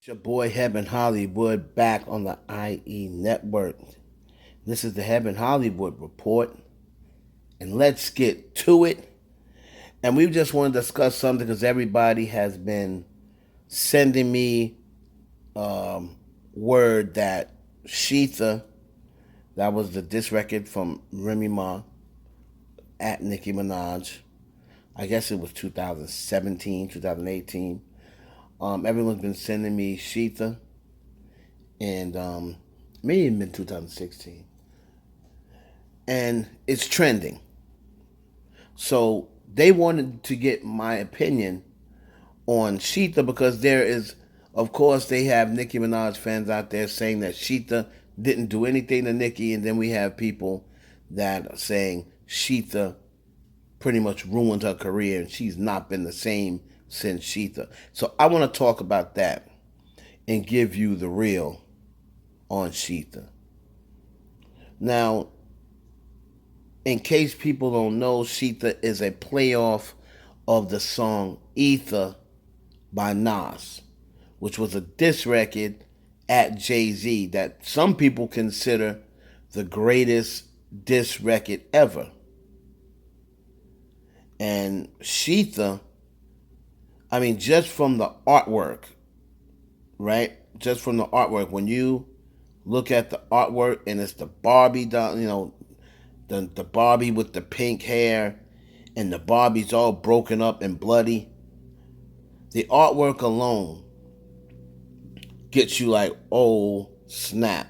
Your boy Heaven Hollywood back on the IE network. This is the Heaven Hollywood report, and let's get to it. And we just want to discuss something because everybody has been sending me word that Shether, that was the diss record from Remy Ma at Nicki Minaj. I guess it was 2017, 2018. Everyone's been sending me Shether, and maybe even been 2016, and it's trending. So they wanted to get my opinion on Shether because there is, of course, they have Nicki Minaj fans out there saying that Shether didn't do anything to Nicki, and then we have people that are saying Shether pretty much ruined her career and she's not been the same since Shether. So I want to talk about that and give you the real on Shether. Now, in case people don't know, Shether is a playoff of the song Ether by Nas, which was a diss record at Jay-Z that some people consider the greatest diss record ever. And Shether, I mean, just from the artwork, right? Just from the artwork, when you look at the artwork and it's the Barbie doll, the Barbie with the pink hair and the Barbie's all broken up and bloody. The artwork alone gets you like, oh snap.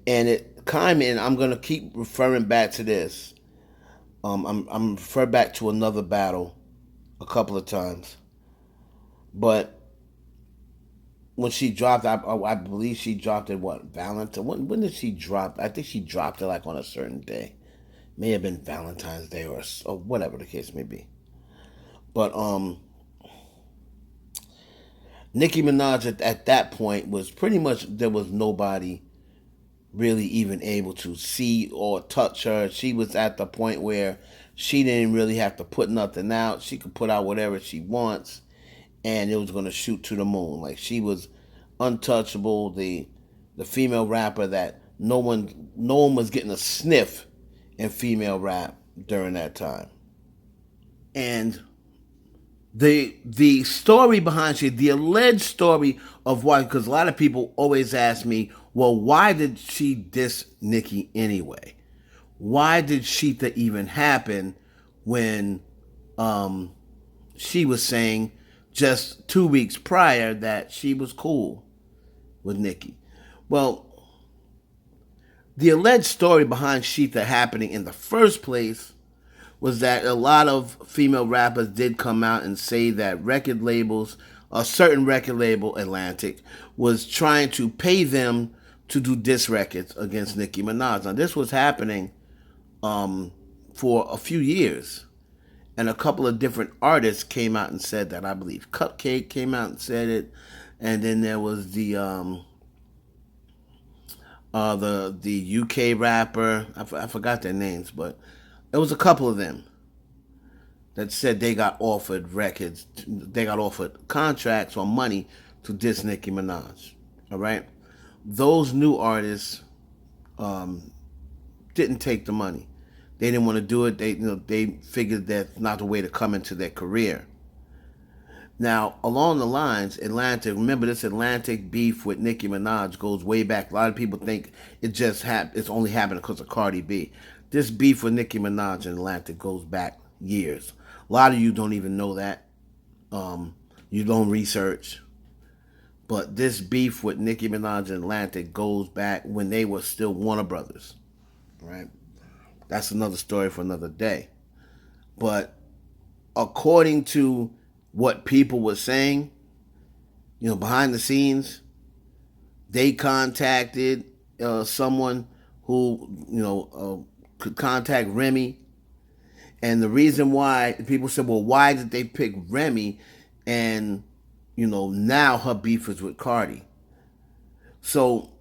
And it kind of, and I'm gonna keep referring back to this. I'm referring back to another battle a couple of times, but when she dropped, I believe she dropped it Valentine. When did she drop? I think she dropped it like on a certain day. May have been Valentine's Day or whatever the case may be. But Nicki Minaj at that point was pretty much, there was nobody really even able to see or touch her. She was at the point where she didn't really have to put nothing out. She could put out whatever she wants and it was going to shoot to the moon. Like, she was untouchable, the female rapper that no one was getting a sniff in female rap during that time. And the story behind she, the alleged story of why, because a lot of people always ask me, well, why did she diss Nicki anyway? Why did Shether even happen when she was saying just 2 weeks prior that she was cool with Nicki? Well, the alleged story behind Shether happening in the first place was that a lot of female rappers did come out and say that record labels, a certain record label, Atlantic, was trying to pay them to do diss records against Nicki Minaj. Now, this was happening for a few years. And a couple of different artists came out and said that. I believe Cupcake came out and said it. And then there was the UK rapper. I forgot their names, but it was a couple of them that said they got offered records. They got offered contracts or money to diss Nicki Minaj. All right? Those new artists didn't take the money. They didn't want to do it. They figured that's not the way to come into their career. Now, along the lines, Atlantic, remember this Atlantic beef with Nicki Minaj goes way back. A lot of people think it's only happened because of Cardi B. This beef with Nicki Minaj and Atlantic goes back years. A lot of you don't even know that. You don't research. But this beef with Nicki Minaj and Atlantic goes back when they were still Warner Brothers. Right? That's another story for another day. But according to what people were saying, behind the scenes, they contacted someone who, could contact Remy. And the reason why, people said, well, why did they pick Remy? And, now her beef is with Cardi. So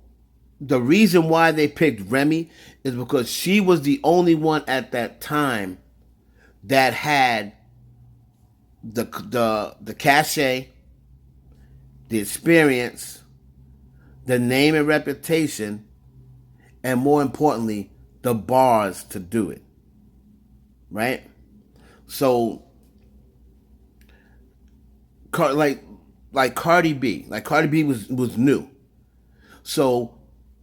the reason why they picked Remy is because she was the only one at that time that had the cachet, the experience, the name and reputation, and more importantly, the bars to do it. Right? So, like Cardi B, was new. So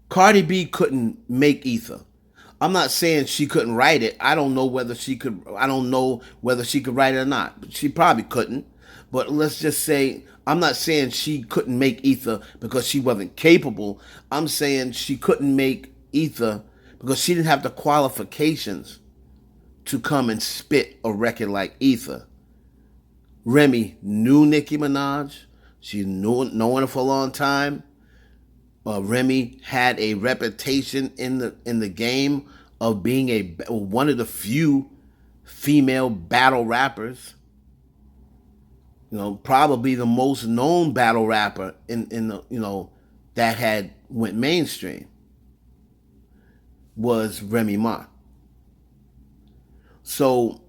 Cardi B couldn't make Ether. I'm not saying she couldn't write it. I don't know whether she could. I don't know whether she could write it or not. She probably couldn't. But let's just say I'm not saying she couldn't make Ether because she wasn't capable. I'm saying she couldn't make Ether because she didn't have the qualifications to come and spit a record like Ether. Remy knew Nicki Minaj. She knew known her for a long time. Remy had a reputation in the game of being one of the few female battle rappers. Probably the most known battle rapper in the that had went mainstream was Remy Ma. So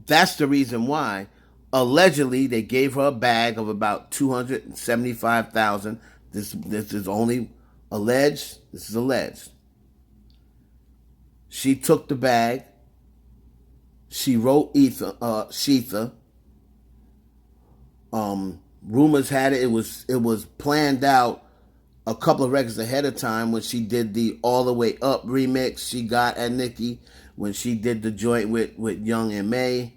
that's the reason why allegedly they gave her a bag of about $275,000. This is only alleged. This is alleged. She took the bag. She wrote Shether. Rumors had it it was planned out a couple of records ahead of time when she did the All the Way Up remix she got at Nicki, when she did the joint with Young and May.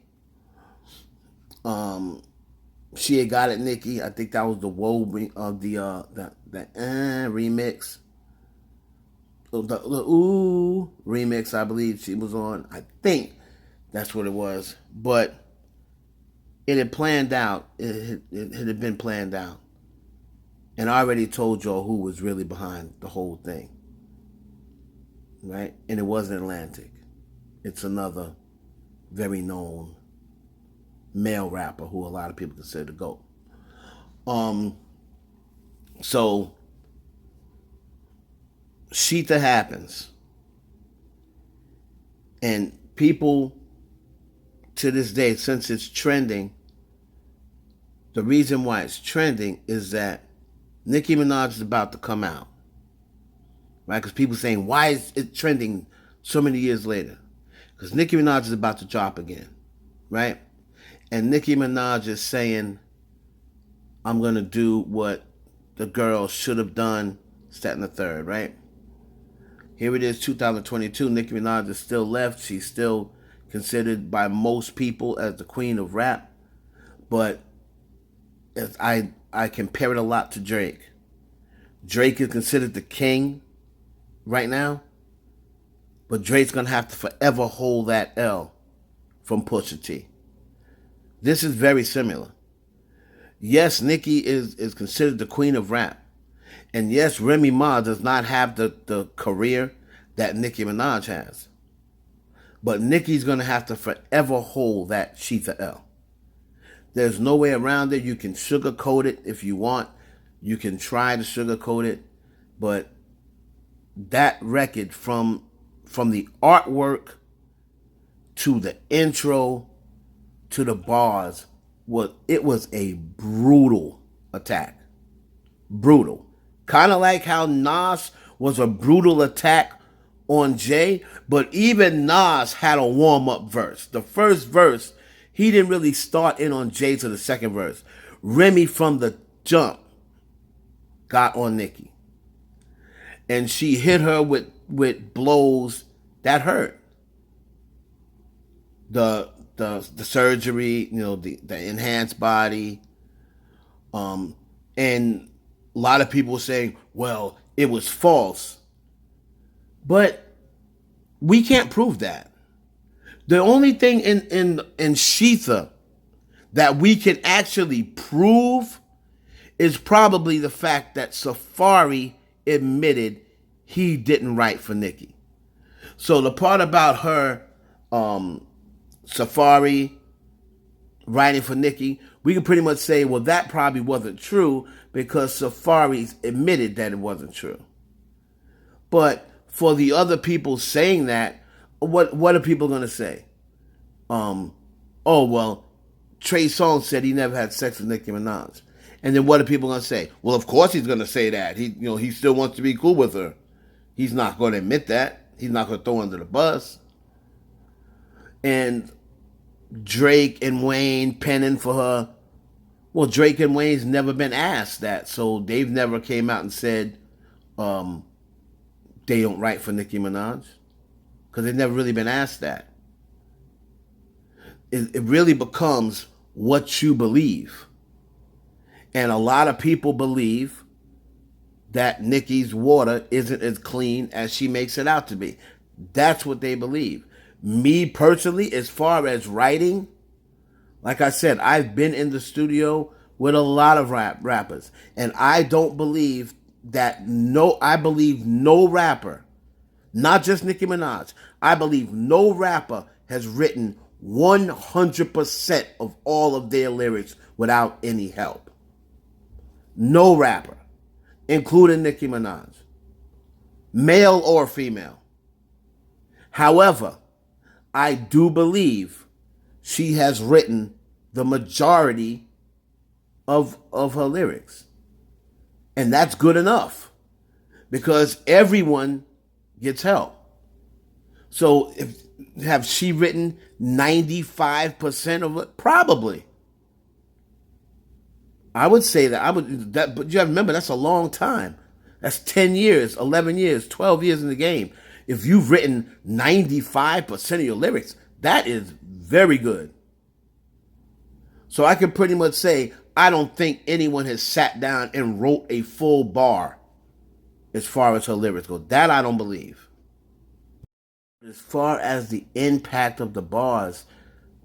She had got at Nicki. I think that was the Woe of the remix. The Ooh remix, I believe she was on. I think that's what it was. But it had planned out. It had been planned out. And I already told y'all who was really behind the whole thing. Right? And it wasn't Atlantic. It's another very known male rapper who a lot of people consider the GOAT. So Shether happens. And people to this day, since it's trending, the reason why it's trending is that Nicki Minaj is about to come out. Right? Because people are saying, why is it trending so many years later? Because Nicki Minaj is about to drop again. Right? And Nicki Minaj is saying, I'm going to do what the girl should have done, that and the third, right? Here it is, 2022. Nicki Minaj is still left. She's still considered by most people as the queen of rap. But I compare it a lot to Drake. Drake is considered the king right now. But Drake's going to have to forever hold that L from Pusha T. This is very similar. Yes, Nicki is considered the queen of rap. And yes, Remy Ma does not have the career that Nicki Minaj has. But Nicki's going to have to forever hold that Shether L. There's no way around it. You can sugarcoat it if you want. You can try to sugarcoat it. But that record, from the artwork to the intro to the bars, it was a brutal attack. Brutal. Kind of like how Nas was a brutal attack on Jay, but even Nas had a warm-up verse. The first verse, he didn't really start in on Jay to the second verse. Remy from the jump got on Nicki. And she hit her with blows that hurt. The surgery, the enhanced body. And a lot of people were saying, well, it was false. But we can't prove that. The only thing in Shether that we can actually prove is probably the fact that Safari admitted he didn't write for Nicki. So the part about her, Safari writing for Nicki, we can pretty much say, well, that probably wasn't true because Safari's admitted that it wasn't true. But for the other people saying that, what are people going to say? Oh, well, Trey Songz said he never had sex with Nicki Minaj. And then what are people going to say? Well, of course he's going to say that. He still wants to be cool with her. He's not going to admit that. He's not going to throw her under the bus. And Drake and Wayne penning for her. Well, Drake and Wayne's never been asked that, so they've never came out and said they don't write for Nicki Minaj, because they've never really been asked that. It really becomes what you believe. And a lot of people believe that Nicki's water isn't as clean as she makes it out to be. That's what they believe. Me personally, as far as writing, like I said, I've been in the studio with a lot of rappers. And I don't believe I believe no rapper, not just Nicki Minaj, I believe no rapper has written 100% of all of their lyrics without any help. No rapper, including Nicki Minaj, male or female. However, I do believe she has written the majority of her lyrics. And that's good enough, because everyone gets help. So have she written 95% of it? Probably. I would say that. But you have to remember, that's a long time. That's 10 years, 11 years, 12 years in the game. If you've written 95% of your lyrics, that is very good. So I can pretty much say, I don't think anyone has sat down and wrote a full bar as far as her lyrics go. That I don't believe. As far as the impact of the bars,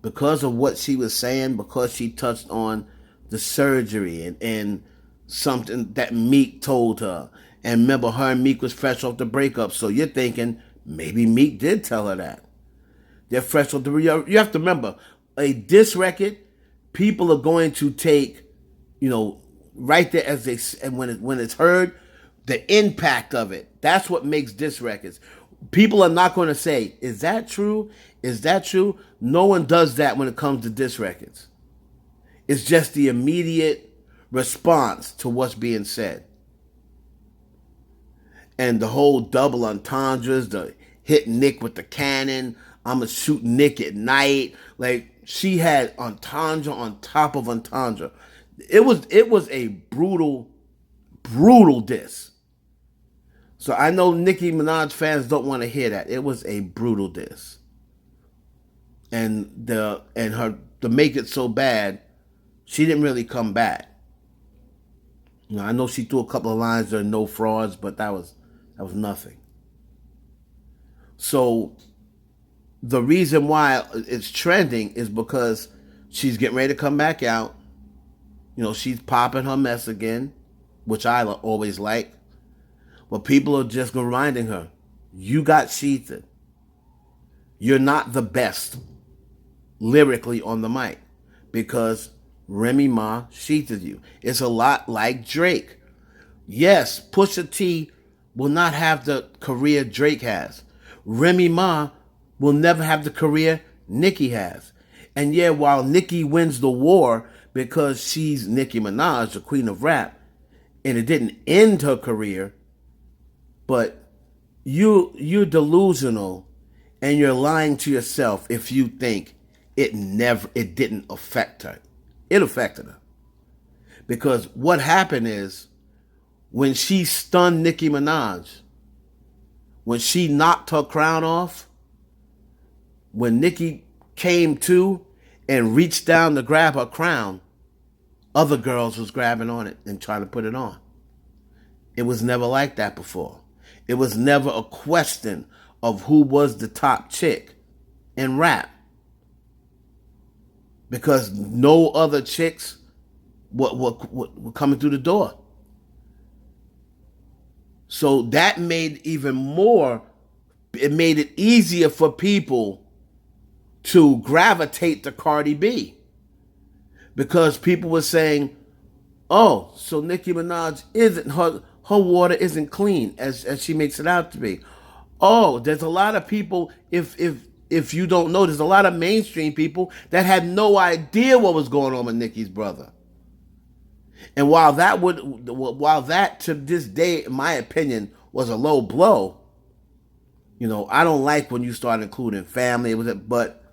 because of what she was saying, because she touched on the surgery and something that Meek told her. And remember, her and Meek was fresh off the breakup. So you're thinking, maybe Meek did tell her that. They're fresh off the breakup. You have to remember, a diss record, people are going to take, right there as they, and when it's heard, the impact of it. That's what makes diss records. People are not going to say, is that true? Is that true? No one does that when it comes to diss records. It's just the immediate response to what's being said. And the whole double entendres, the hit Nick with the cannon, I'm going to shoot Nick at night. Like, she had entendre on top of entendre. It was a brutal, brutal diss. So I know Nicki Minaj fans don't want to hear that. It was a brutal diss. And to make it so bad, she didn't really come back. I know she threw a couple of lines there, no frauds, but that was nothing. So the reason why it's trending is because she's getting ready to come back out. She's popping her mess again, which I always like. But people are just reminding her, you got cheated. You're not the best lyrically on the mic because Remy Ma cheated you. It's a lot like Drake. Yes, Pusha T will not have the career Drake has. Remy Ma will never have the career Nicki has. And yeah, while Nicki wins the war because she's Nicki Minaj, the queen of rap, and it didn't end her career, but you're delusional and you're lying to yourself if you think it didn't affect her. It affected her. Because what happened is, when she stunned Nicki Minaj, when she knocked her crown off, when Nicki came to and reached down to grab her crown, other girls was grabbing on it and trying to put it on. It was never like that before. It was never a question of who was the top chick in rap. Because no other chicks were coming through the door. So that made it made it easier for people to gravitate to Cardi B. Because people were saying, oh, so Nicki Minaj her water isn't clean as she makes it out to be. Oh, there's a lot of people, if you don't know, there's a lot of mainstream people that had no idea what was going on with Nicki's brother. And while that to this day, in my opinion, was a low blow, I don't like when you start including family with it, but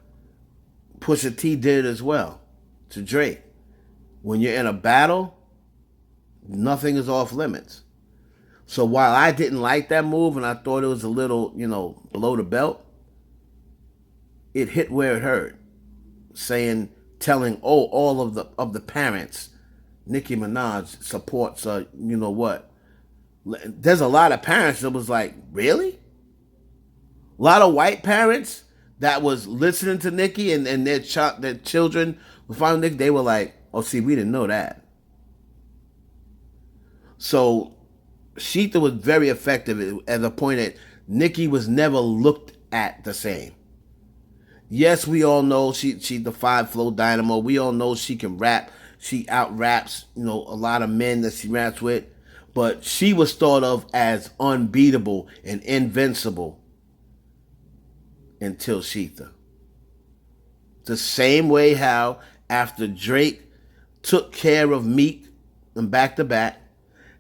Pusha T did it as well to Drake. When you're in a battle, nothing is off limits. So while I didn't like that move and I thought it was a little, below the belt, it hit where it hurt. Telling all of the parents, Nicki Minaj supports you know what? There's a lot of parents that was like, really? A lot of white parents that was listening to Nicki and their children were following Nicki, they were like, oh, see, we didn't know that. So Sheetha was very effective at the point that Nicki was never looked at the same. Yes, we all know she's the 5-flow dynamo. We all know she can rap. She out raps, a lot of men that she raps with. But she was thought of as unbeatable and invincible until Sheetha. The same way how after Drake took care of Meek and back to back,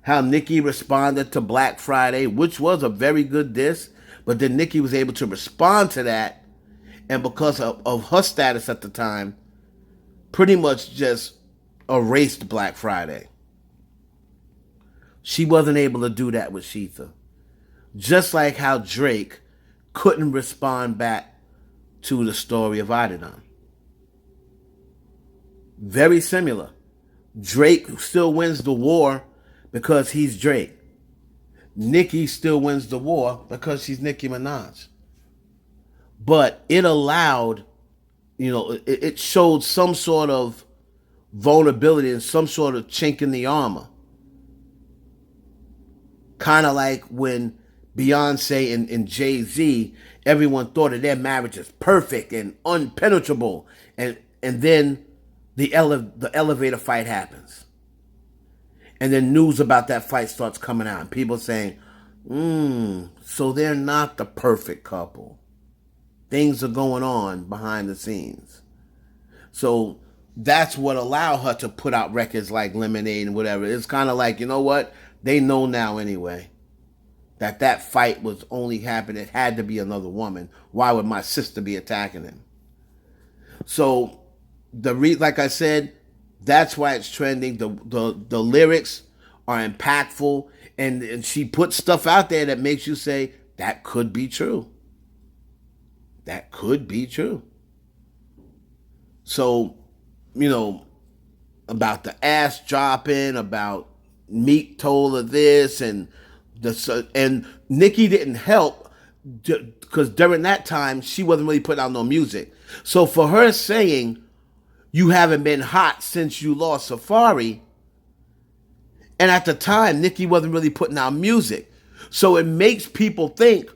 how Nicki responded to Black Friday, which was a very good diss, but then Nicki was able to respond to that, and because of her status at the time, pretty much just erased Black Friday. She wasn't able to do that with Sheetha. Just like how Drake couldn't respond back to the story of Adidon. Very similar. Drake still wins the war because he's Drake. Nicki still wins the war because she's Nicki Minaj. But it allowed, it showed some sort of vulnerability and some sort of chink in the armor. Kind of like when Beyonce and Jay-Z, everyone thought that their marriage is perfect and unpenetrable. And then the elevator fight happens. And then news about that fight starts coming out. And people saying, so they're not the perfect couple. Things are going on behind the scenes. So that's what allowed her to put out records like Lemonade and whatever. It's kind of like, you know what? They know now anyway that fight was only happening. It had to be another woman. Why would my sister be attacking him? So like I said, that's why it's trending. The lyrics are impactful, and she puts stuff out there that makes you say that could be true. That could be true. So, about the ass dropping, about Meek told her this, and Nicki didn't help because during that time she wasn't really putting out no music. So for her saying you haven't been hot since you lost Safari, and at the time Nicki wasn't really putting out music, so it makes people think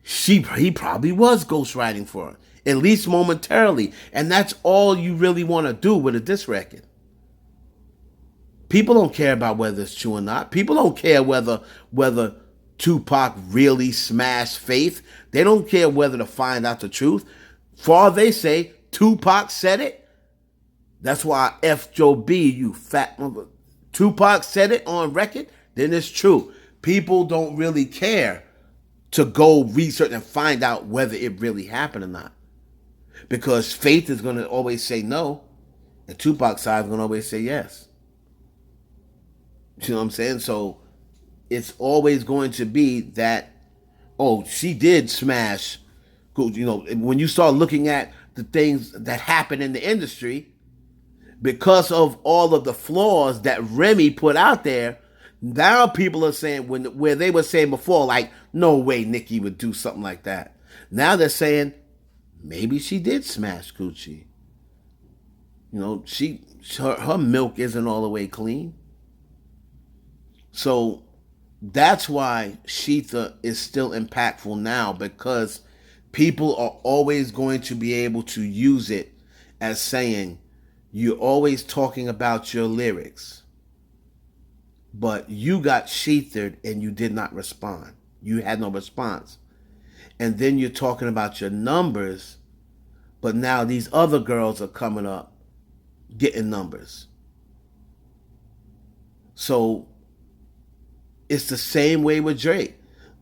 he probably was ghostwriting for her, at least momentarily, and that's all you really want to do with a diss record. People don't care about whether it's true or not. People don't care whether Tupac really smashed Faith. They don't care whether to find out the truth. For all they say, Tupac said it. That's why F Joe B, you fat mother. Tupac said it on record, then it's true. People don't really care to go research and find out whether it really happened or not. Because Faith is going to always say no, and Tupac's side is going to always say yes. You know what I'm saying? So it's always going to be that, oh, she did smash. When you start looking at the things that happen in the industry, because of all of the flaws that Remy put out there, now people are saying, where they were saying before, like, no way Nicki would do something like that. Now they're saying, maybe she did smash Gucci. Her milk isn't all the way clean. So that's why Sheetha is still impactful now, because people are always going to be able to use it as saying, you're always talking about your lyrics, but you got sheathered and you did not respond. You had no response. And then you're talking about your numbers, but now these other girls are coming up getting numbers. So it's the same way with Drake.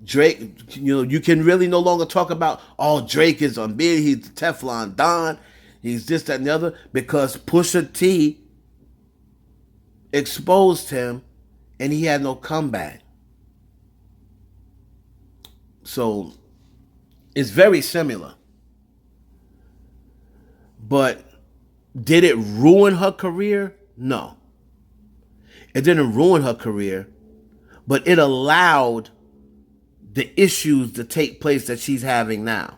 Drake, you can really no longer talk about, oh, Drake is unbeatable, he's Teflon Don, he's this, that, and the other, because Pusha T exposed him and he had no comeback. So it's very similar. But did it ruin her career? No. It didn't ruin her career, but it allowed the issues to take place that she's having now.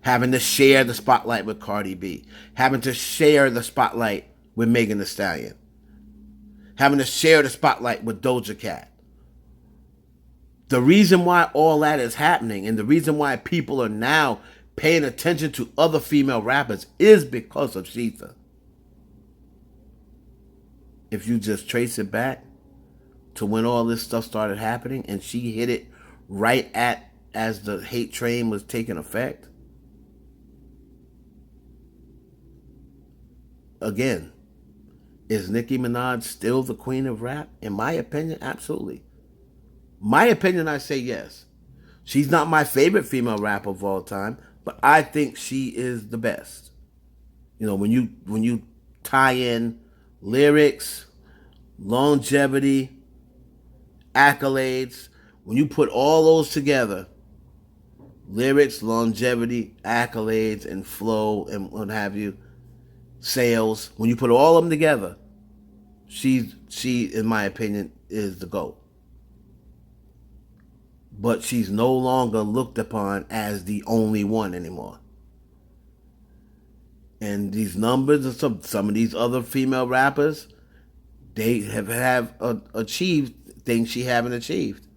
Having to share the spotlight with Cardi B. Having to share the spotlight with Megan Thee Stallion. Having to share the spotlight with Doja Cat. The reason why all that is happening and the reason why people are now paying attention to other female rappers is because of Shether. If you just trace it back to when all this stuff started happening and she hit it right at as the hate train was taking effect. Again, is Nicki Minaj still the queen of rap? In my opinion, absolutely. My opinion, I say yes. She's not my favorite female rapper of all time, but I think she is the best. When you tie in lyrics, longevity, accolades, when you put all those together, lyrics, longevity, accolades, and flow, and what have you, sales, when you put all of them together, she, in my opinion, is the GOAT. But she's no longer looked upon as the only one anymore. And these numbers of some of these other female rappers, they have achieved things she haven't achieved.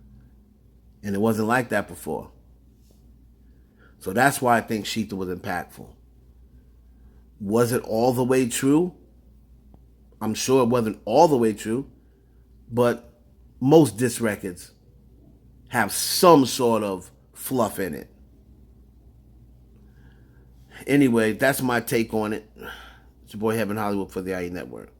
And it wasn't like that before. So that's why I think Shether was impactful. Was it all the way true? I'm sure it wasn't all the way true, but most diss records have some sort of fluff in it. Anyway, that's my take on it. It's your boy Heaven Hollywood for the IE Network.